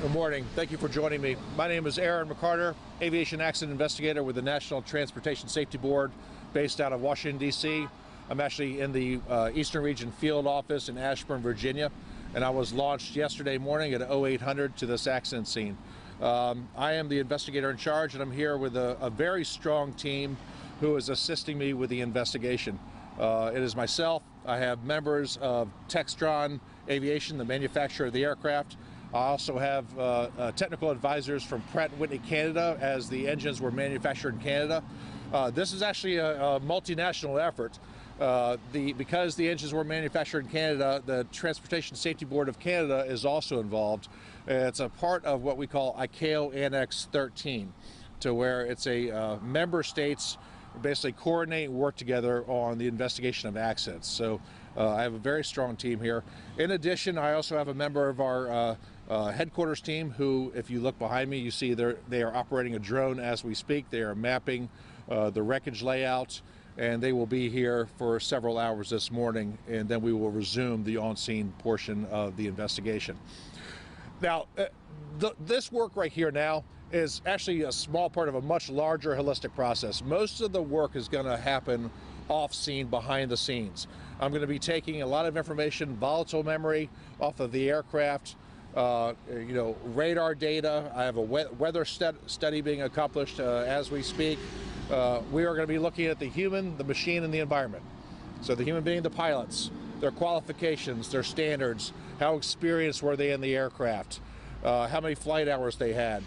Good morning. Thank you for joining me. My name is McCarter, aviation accident investigator with the National Transportation Safety Board based out of Washington, D.C. I'm actually in the Eastern Region Field Office in Ashburn, Virginia, and I was launched yesterday morning at 0800 to this accident scene. I am the investigator in charge, and I'm here with a very strong team who is assisting me with the investigation. It is myself. I have members of Textron Aviation, the manufacturer of the aircraft. I also have technical advisors from Pratt & Whitney, Canada, as the engines were manufactured in Canada. This is actually a multinational effort. Because the engines were manufactured in Canada, the Transportation Safety Board of Canada is also involved. It's a part of what we call ICAO Annex 13, to where it's a member states basically coordinate and work together on the investigation of accidents. So I have a very strong team here. In addition, I also have a member of our headquarters team who, if you look behind me, you see they are operating a drone as we speak. They are mapping the wreckage layout, and they will be here for several hours this morning, and then we will resume the on-scene portion of the investigation. Now, this work right here now is actually a small part of a much larger holistic process. Most of the work is going to happen off-scene, behind the scenes. I'm going to be taking a lot of information, volatile memory off of the aircraft, radar data. I have a weather study being accomplished as we speak. We are going to be looking at the human, the machine, and the environment. So the human being, the pilots, their qualifications, their standards, how experienced were they in the aircraft, how many flight hours they had,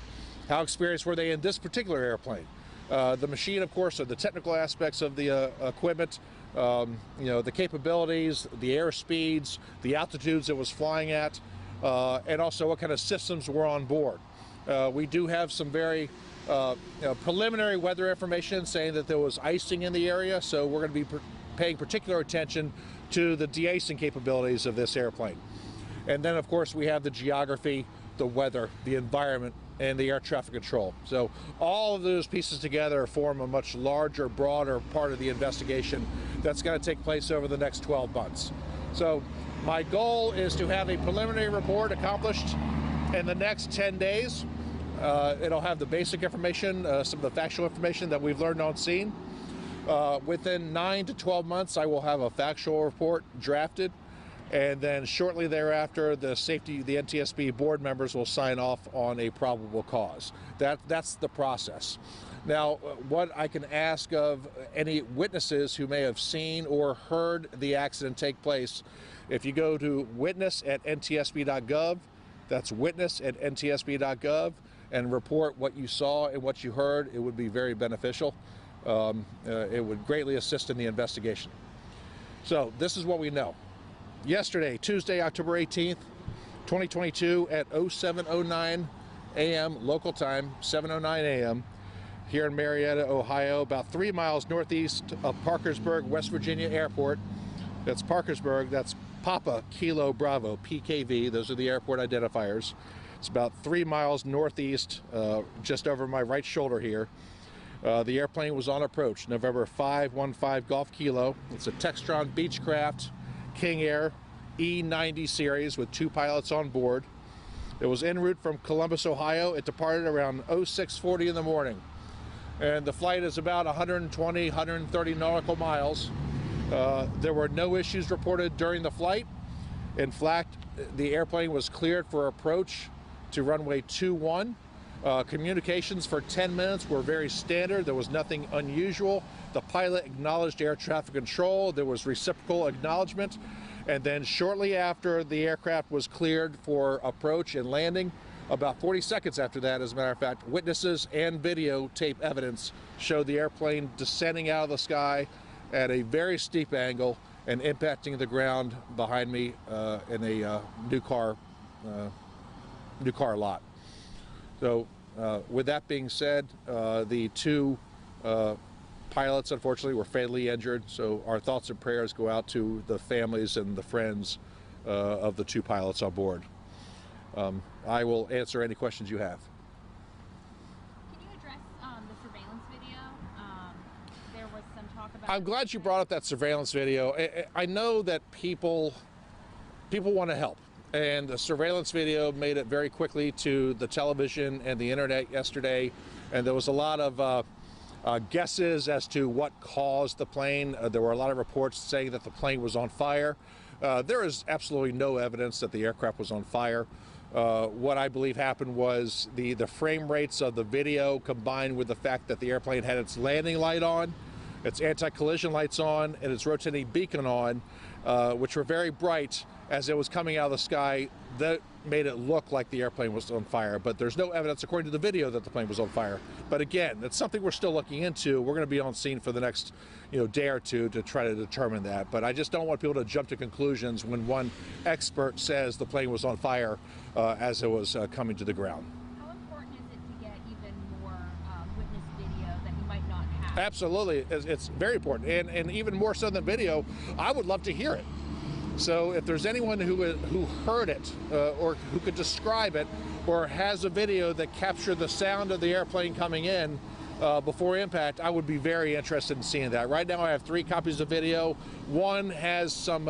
how experienced were they in this particular airplane. The machine, of course, are the technical aspects of the equipment, the capabilities, the air speeds, the altitudes it was flying at, and also what kind of systems were on board. We do have some very preliminary weather information saying that there was icing in the area, so we're going to be paying particular attention to the de-icing capabilities of this airplane. And then, of course, we have the geography, the weather, the environment, and the air traffic control. So all of those pieces together form a much larger, broader part of the investigation that's going to take place over the next 12 months. So my goal is to have a preliminary report accomplished in the next 10 days. It'll have the basic information, some of the factual information that we've learned on scene. Within 9 to 12 months, I will have a factual report drafted, and then shortly thereafter, the NTSB board members will sign off on a probable cause. That's the process. Now, what I can ask of any witnesses who may have seen or heard the accident take place, if you go to witness@ntsb.gov, that's witness@ntsb.gov, and report what you saw and what you heard, it would be very beneficial. It would greatly assist in the investigation. So this is what we know. Yesterday, Tuesday, October 18th, 2022, at 07:09 a.m. local time, 7:09 a.m., here in Marietta, Ohio, about 3 miles northeast of Parkersburg, West Virginia Airport. That's Parkersburg, that's Papa Kilo Bravo, PKV, those are the airport identifiers. It's about 3 miles northeast, just over my right shoulder here. The airplane was on approach, November 515 Golf Kilo. It's a Textron Beechcraft King Air E90 series with 2 pilots on board. It was en route from Columbus, Ohio. It departed around 0640 in the morning. And the flight is about 120, 130 nautical miles. There were no issues reported during the flight. In fact, the airplane was cleared for approach to runway 21. Communications for 10 minutes were very standard. There was nothing unusual. The pilot acknowledged air traffic control. There was reciprocal acknowledgement. And then shortly after the aircraft was cleared for approach and landing, about 40 seconds after that, as a matter of fact, witnesses and videotape evidence showed the airplane descending out of the sky at a very steep angle and impacting the ground behind me in a new car lot. So with that being said, the 2 pilots unfortunately were fatally injured, so our thoughts and prayers go out to the families and the friends of the 2 pilots on board. I will answer any questions you have. Can you address the surveillance video? There was some talk about... I'm glad you brought up that surveillance video. I know that people want to help. and the surveillance video made it very quickly to the television and the internet yesterday, and there was a lot of guesses as to what caused the plane. There were a lot of reports saying that the plane was on fire. There is absolutely no evidence that the aircraft was on fire. What I believe happened was the frame rates of the video combined with the fact that the airplane had its landing light on, its anti-collision lights on, and its rotating beacon on, which were very bright as it was coming out of the sky. That made it look like the airplane was on fire, but there's no evidence according to the video that the plane was on fire. But again, it's something we're still looking into. We're going to be on scene for the next day or two to try to determine that. But I just don't want people to jump to conclusions when one expert says the plane was on fire as it was coming to the ground. How important is it to get even more witness video that you might not have? Absolutely, it's very important, and even more so than video, I would love to hear it. So if there's anyone who heard it or who could describe it or has a video that captured the sound of the airplane coming in before impact, I would be very interested in seeing that. Right now I have 3 copies of video. One has some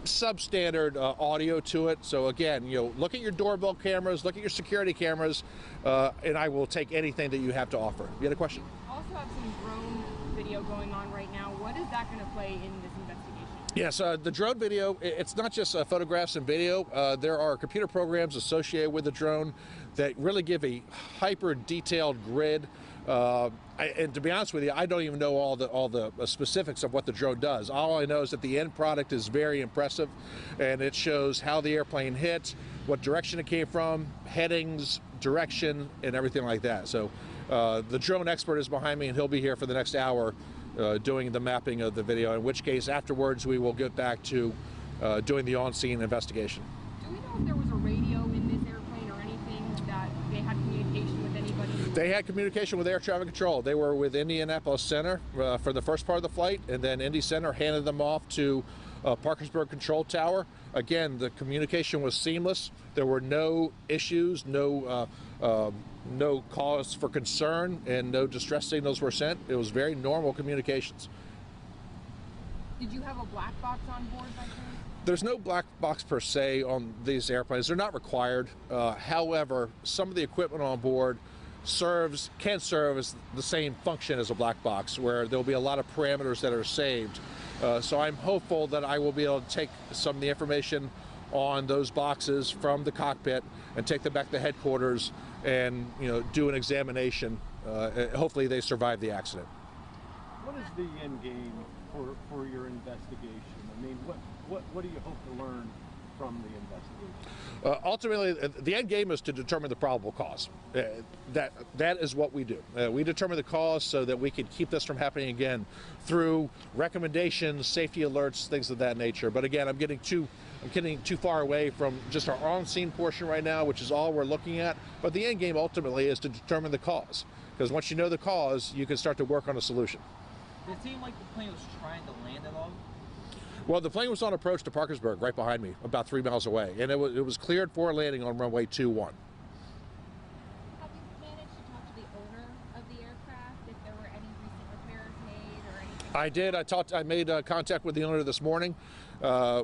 substandard audio to it. So again, look at your doorbell cameras, look at your security cameras, and I will take anything that you have to offer. You had a question? Also have some drone video going on right now. What is that going to play in this investigation? Yes, the drone video, it's not just photographs and video. There are computer programs associated with the drone that really give a hyper detailed grid. And to be honest with you, I don't even know all the specifics of what the drone does. All I know is that the end product is very impressive, and it shows how the airplane hit, what direction it came from, headings, direction, and everything like that. So the drone expert is behind me, and he'll be here for the next hour doing the mapping of the video, in which case afterwards we will get back to doing the on-scene investigation. Do we know if there was a radio in this airplane or anything that they had communication with anybody? They had communication with air traffic control. They were with Indianapolis Center for the first part of the flight, and then Indy Center handed them off to Parkersburg Control Tower. Again, the communication was seamless. There were no issues, no cause for concern, and no distress signals were sent. It was very normal communications. Did you have a black box on board by chance? There's no black box per se on these airplanes. They're not required. However, some of the equipment on board can serve as the same function as a black box, where there'll be a lot of parameters that are saved. So I'm hopeful that I will be able to take some of the information on those boxes from the cockpit and take them back to headquarters and do an examination. Hopefully they survive the accident. What is the end game for your investigation? I mean, what do you hope to learn from the investigation? Ultimately, the end game is to determine the probable cause. That is what we do. We determine the cause so that we can keep this from happening again through recommendations, safety alerts, things of that nature. But again, I'm getting too far away from just our on-scene portion right now, which is all we're looking at. But the end game ultimately is to determine the cause, because once you know the cause, you can start to work on a solution. Did it seem like the plane was trying to land at all? Well, the plane was on approach to Parkersburg, right behind me, about 3 miles away, and it was cleared for landing on runway 21. Have you managed to talk to the owner of the aircraft, if there were any recent repairs made or anything? I did. I made contact with the owner this morning.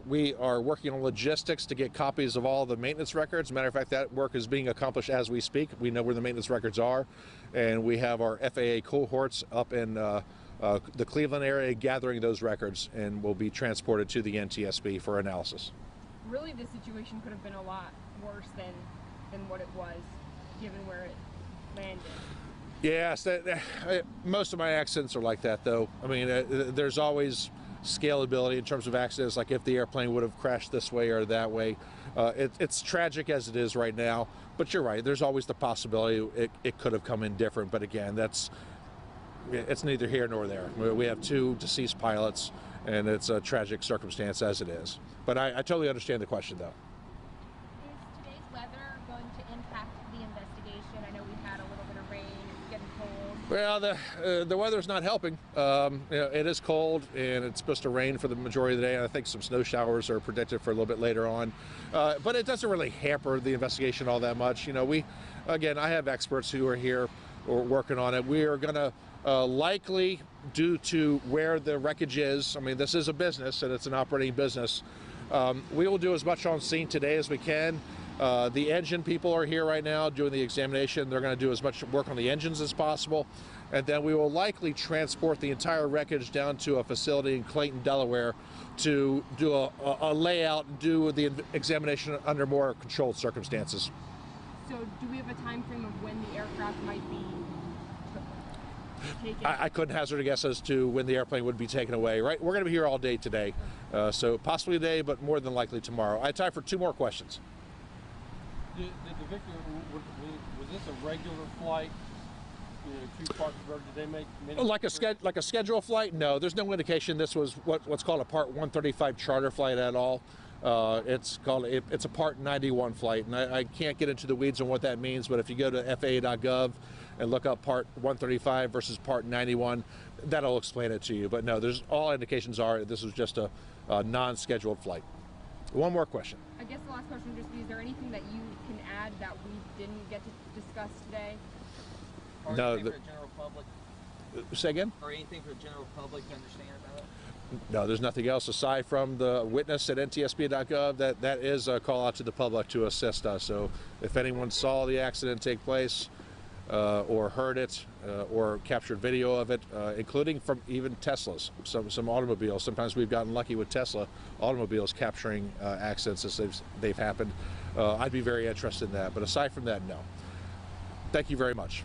We are working on logistics to get copies of all the maintenance records. Matter of fact, that work is being accomplished as we speak. We know where the maintenance records are, and we have our FAA cohorts up in the Cleveland area gathering those records, and will be transported to the NTSB for analysis. Really, this situation could have been a lot worse than what it was, given where it landed. Yes, most of my accidents are like that, though. I mean, there's always scalability in terms of accidents, like if the airplane would have crashed this way or that way. It's tragic as it is right now, but you're right, there's always the possibility it could have come in different. But again, it's neither here nor there. We have 2 deceased pilots, and it's a tragic circumstance as it is. But I totally understand the question, though. Is today's weather going to impact the investigation? I know we've had a little bit of rain, it's getting cold. Well, the weather's not helping. It is cold, and it's supposed to rain for the majority of the day, and I think some snow showers are predicted for a little bit later on. But it doesn't really hamper the investigation all that much. I have experts who are here or working on it. We are going to likely, due to where the wreckage is, I mean, this is a business and it's an operating business, We will do as much on scene today as we can. The engine people are here right now doing the examination. They're going to do as much work on the engines as possible. And then we will likely transport the entire wreckage down to a facility in Clayton, Delaware to do a layout and do the examination under more controlled circumstances. So do we have a time frame of when the aircraft might be taken? I couldn't hazard a guess as to when the airplane would be taken away. Right, we're going to be here all day today, so possibly today, but more than likely tomorrow. I have time for 2 more questions. Did the Victor, was this a regular flight? You know, to Parkersburg, did they make many Like a scheduled flight? No, there's no indication this was what's called a Part 135 charter flight at all. It's a Part 91 flight, and I can't get into the weeds on what that means, but if you go to FAA.gov and look up Part 135 versus Part 91, that'll explain it to you. But no, all indications are this was just a non-scheduled flight. 1 more question. I guess the last question would just be, is there anything that you can add that we didn't get to discuss today? Or No, anything for the general public? Say again? Or anything for the general public to understand about it? No, there's nothing else aside from the witness at ntsb.gov. That is a call out to the public to assist us. So if anyone saw the accident take place or heard it or captured video of it, including from even Teslas, some automobiles. Sometimes we've gotten lucky with Tesla automobiles capturing accidents as they've happened. I'd be very interested in that. But aside from that, no. Thank you very much.